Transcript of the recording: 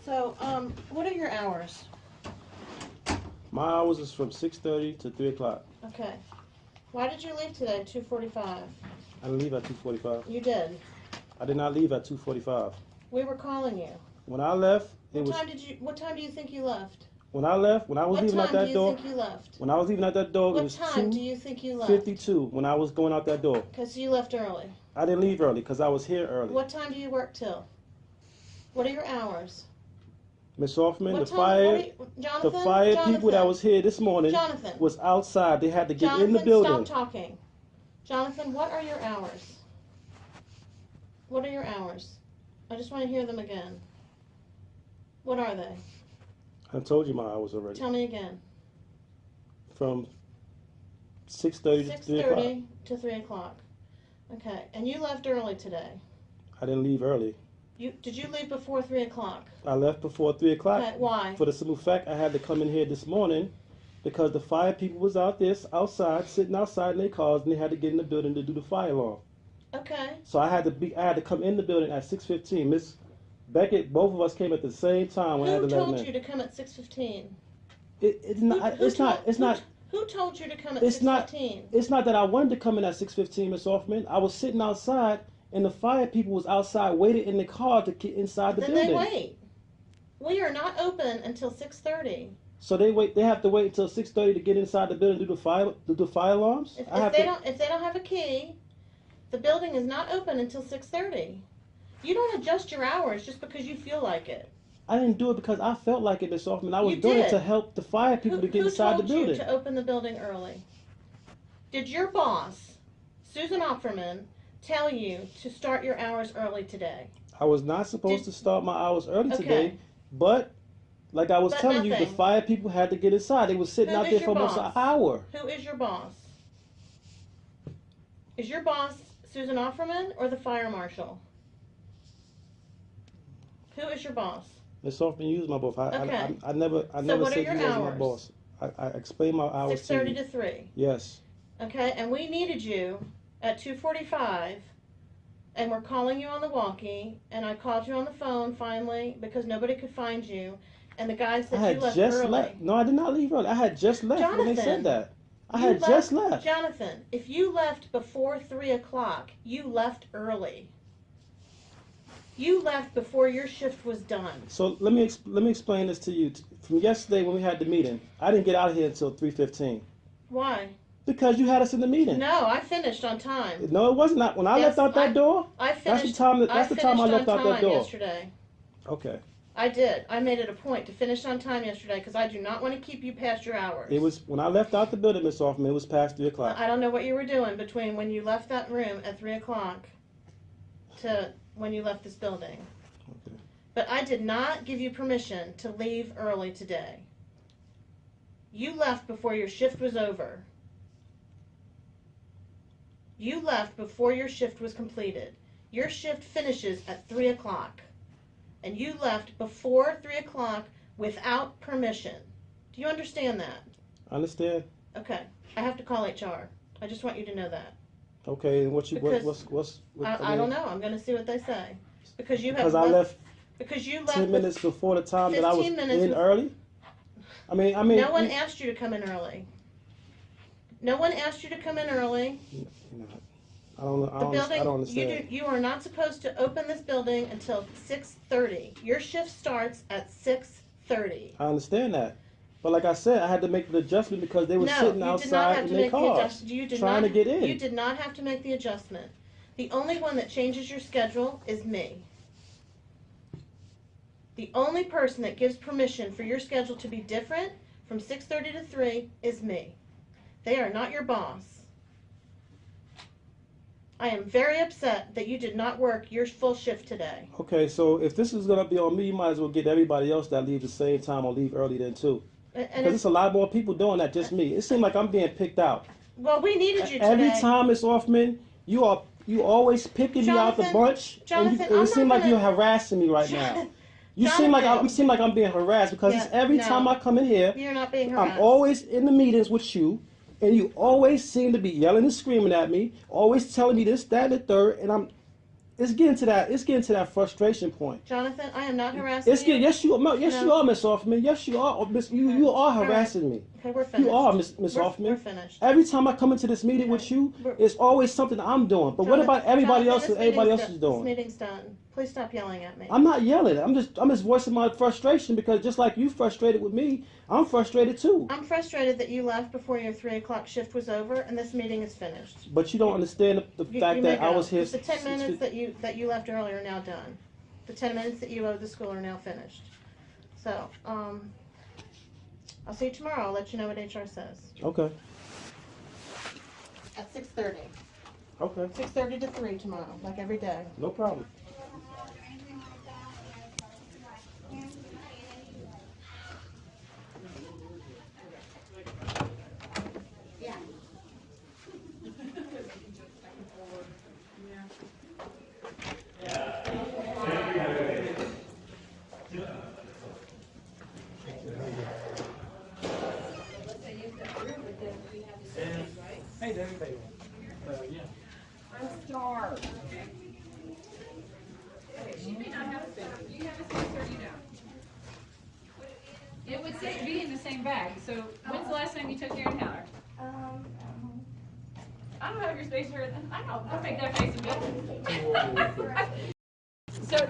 So, what are your hours? My hours is from 6:30 to 3 o'clock. Okay. Why did you leave today, 2:45? I didn't leave at 2:45. You did. I did not leave at 2:45. We were calling you. When I left, What time do you think you left? When I left, when I was leaving out that door. What time do you think you left? When I was leaving out that door, it was 2:52. What time do you think you left? When I was going out that door. Okay, so you left early. I didn't leave early because I was here early. What time do you work till? What are your hours? Miss Hoffman, the Jonathan, fire people that was here this morning was outside. They had to get in the building. Stop talking. Jonathan, what are your hours? What are your hours? I just want to hear them again. What are they? I told you my hours already. Tell me again. From 6:30 to 3 o'clock. 6:30 to 3 o'clock. Okay, and you left early today. I didn't leave early. Did you leave before 3 o'clock? I left before 3 o'clock. Okay, why? For the simple fact I had to come in here this morning because the fire people was outside, sitting outside in their cars, and they had to get in the building to do the fire alarm. Okay. So I had to come in the building at 6:15. Miss Beckett, both of us came at the same time. When I had to let them in. Who told you to come at 6:15? It's not. Who told you to come at 6:15? It's not that I wanted to come in at 6:15, Miss Hoffman. I was sitting outside, and the fire people was outside waiting in the car to get inside the building. Then they wait. We are not open until 6:30. So they wait. They have to wait until 6:30 to get inside the building to do the fire alarms. If they don't have a key, the building is not open until 6:30. You don't adjust your hours just because you feel like it. I didn't do it because I felt like it, Miss Hoffman. I was doing it to help the fire people to get inside the building. Who told you to open the building early? Did your boss, Susan Opferman, tell you to start your hours early today? I was not supposed to start my hours early today, but like I was telling you, the fire people had to get inside. They were sitting out there for almost an hour. Who is your boss? Is your boss Susan Opferman or the fire marshal? Who is your boss? Miss Hoffman, you was my boss. I never said you was my boss. I explained my hours to you. 6:30 to 3. Yes. Okay, and we needed you at 2:45, and we're calling you on the walkie, and I called you on the phone finally because nobody could find you, and the guy said you left early. No, I did not leave early. I had just left when they said that. I had just left. Jonathan, if you left before 3 o'clock, you left early. You left before your shift was done. So let me explain this to you. From yesterday when we had the meeting, I didn't get out of here until 3:15. Why? Because you had us in the meeting. No, I finished on time. No, it was not. When I left out that door, that's the time I left out that door. Yesterday. Okay. I did. I made it a point to finish on time yesterday because I do not want to keep you past your hours. It was when I left out the building, Miss Hoffman. It was past 3 o'clock. I don't know what you were doing between when you left that room at 3 o'clock to when you left this building. Okay. But I did not give you permission to leave early today. You left before your shift was over. You left before your shift was completed. Your shift finishes at 3 o'clock. And you left before 3 o'clock without permission. Do you understand that? I understand. Okay. I have to call HR. I just want you to know that. Okay, and I don't know. I'm going to see what they say. Because you have left 10 minutes before the time that I was in early. I mean. No one asked you to come in early. No one asked you to come in early. I don't understand. You are not supposed to open this building until 6:30. Your shift starts at 6:30. I understand that. But like I said, I had to make the adjustment because they were sitting outside in their cars trying to get in. You did not have to make the adjustment. The only one that changes your schedule is me. The only person that gives permission for your schedule to be different from 6:30 to 3 is me. They are not your boss. I am very upset that you did not work your full shift today. Okay, so if this is going to be on me, you might as well get everybody else that leaves the same time or leave early then too. Because there's a lot more people doing that, just me. It seemed like I'm being picked out. Well, we needed you today. Every time, Miss Hoffman, you always picking me out the bunch. Jonathan, it seems like you're harassing me right now. You seem like I'm being harassed because every time I come in here, you're not being harassed. I'm always in the meetings with you. And you always seem to be yelling and screaming at me, always telling me this, that, and the third, and It's getting to that frustration point. Jonathan, I am not harassing you. Yes, you are, Miss Hoffman. Yes, you are, Miss. You are harassing me. Okay, we're finished. You are, Miss Hoffman. We're finished. Every time I come into this meeting with you, it's always something I'm doing. But what about everybody else that everybody else is doing? This meeting's done. Please stop yelling at me. I'm not yelling. I'm just voicing my frustration because just like you frustrated with me, I'm frustrated too. I'm frustrated that you left before your 3 o'clock shift was over and this meeting is finished. But you don't understand the fact that I was here. The 10 minutes that you left earlier are now done. The 10 minutes that you owed the school are now finished. So, I'll see you tomorrow. I'll let you know what HR says. Okay. At 6:30. Okay. 6:30 to 3 tomorrow, like every day. No problem. Hey, David. Yeah. I'm starved. Okay, she may not have a space. Do you have a space or you don't? It would be in the same bag. So, when's the last time you took your inhaler? I don't have your space for it. I know. I'll make that face a bit. So.